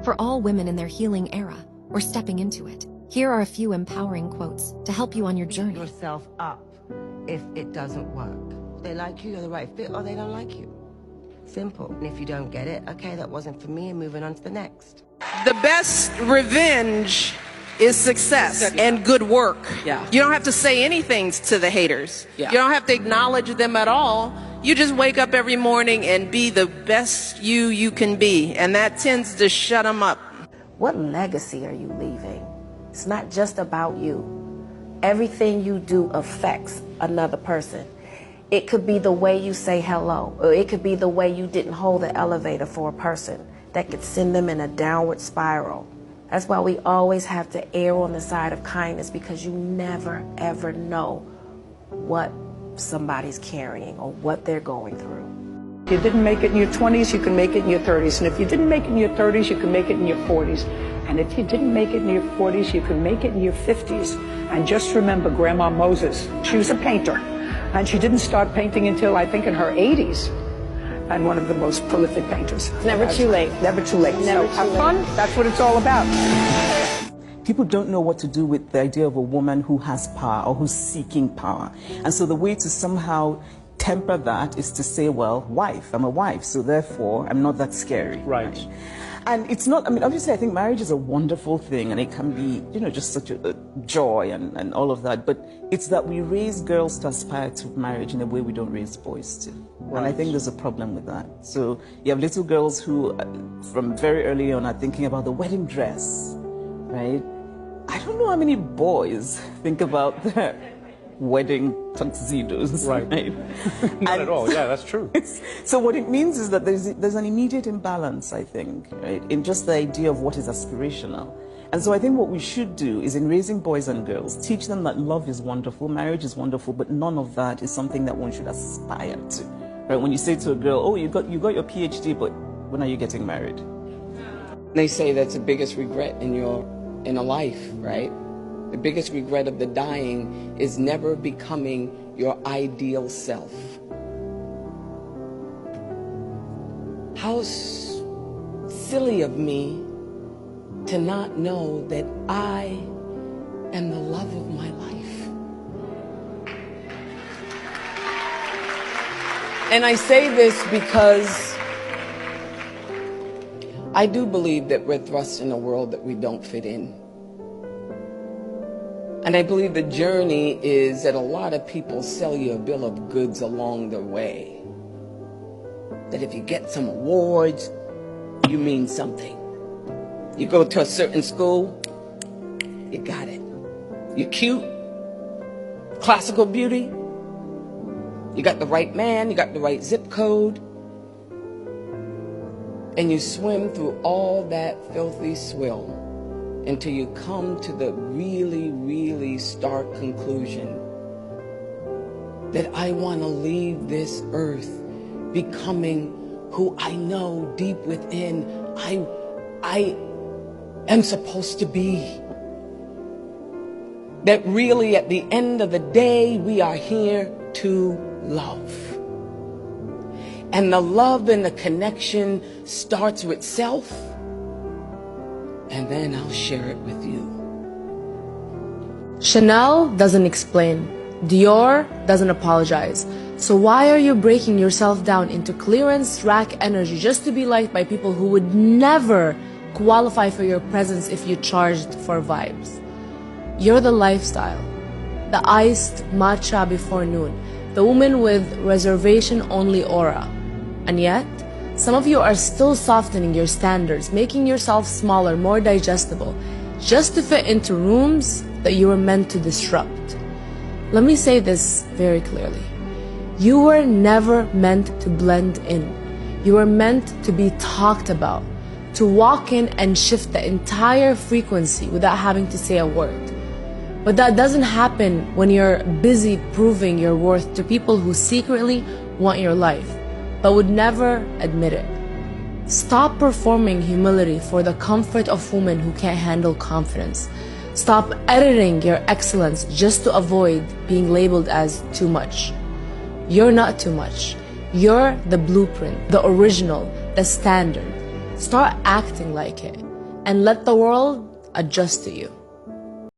for all women in their healing era or stepping into it. Here are a few empowering quotes to help you on your journey. Yourself up if it doesn't work. They like you, you're the right fit, or they don't like you. Simple. And if you don't get it, okay, that wasn't for me, and moving on to the next. The best revenge is success and good work. Yeah. You don't have to say anything to the haters. Yeah. You don't have to acknowledge them at all. You just wake up every morning and be the best you can be, and that tends to shut them up. What legacy are you leaving? It's not just about you. Everything you do affects another person. It could be the way you say hello, or it could be the way you didn't hold the elevator for a person. That could send them in a downward spiral. That's why we always have to err on the side of kindness, because you never, ever know what somebody's carrying or what they're going through. If you didn't make it in your 20s, you can make it in your 30s. And if you didn't make it in your 30s, you can make it in your 40s. And if you didn't make it in your 40s, you can make it in your 50s. And just remember Grandma Moses. She was a painter. And she didn't start painting until, I think, in her 80s. And one of the most prolific painters. Never too late. Never too late. Never so too have late. fun. That's what it's all about. People don't know what to do with the idea of a woman who has power or who's seeking power. And so the way to somehow temper that is to say, well, wife, I'm a wife, so therefore I'm not that scary. Right. And it's not, I mean, obviously I think marriage is a wonderful thing and it can be, you know, just such a joy and all of that. But it's that we raise girls to aspire to marriage in a way we don't raise boys to. Right. And I think there's a problem with that. So you have little girls who, from very early on, are thinking about the wedding dress, right? I don't know how many boys think about their wedding tuxedos. Right. Not at all. Yeah, that's true. So what it means is that there's an immediate imbalance, I think, right, in just the idea of what is aspirational. And so I think what we should do is, in raising boys and girls, teach them that love is wonderful, marriage is wonderful, but none of that is something that one should aspire to. Right? When you say to a girl, oh, you got your PhD, but when are you getting married? They say that's the biggest regret in a life, right? The biggest regret of the dying is never becoming your ideal self. How silly of me to not know that I am the love of my life. And I say this because I do believe that we're thrust in a world that we don't fit in. And I believe the journey is that a lot of people sell you a bill of goods along the way. That if you get some awards, you mean something. You go to a certain school, you got it. You're cute, classical beauty, you got the right man, you got the right zip code, and you swim through all that filthy swill until you come to the really, really stark conclusion that I want to leave this earth becoming who I know deep within I am supposed to be. That really at the end of the day, we are here to love. And the love and the connection starts with self, and then I'll share it with you. Chanel doesn't explain. Dior doesn't apologize. So why are you breaking yourself down into clearance rack energy just to be liked by people who would never qualify for your presence if you charged for vibes? You're the lifestyle, the iced matcha before noon, the woman with reservation-only aura. And yet, some of you are still softening your standards, making yourself smaller, more digestible, just to fit into rooms that you were meant to disrupt. Let me say this very clearly. You were never meant to blend in. You were meant to be talked about, to walk in and shift the entire frequency without having to say a word. But that doesn't happen when you're busy proving your worth to people who secretly want your life, but would never admit it. Stop performing humility for the comfort of women who can't handle confidence. Stop editing your excellence just to avoid being labeled as too much. You're not too much. You're the blueprint, the original, the standard. Start acting like it. and let the world adjust to you.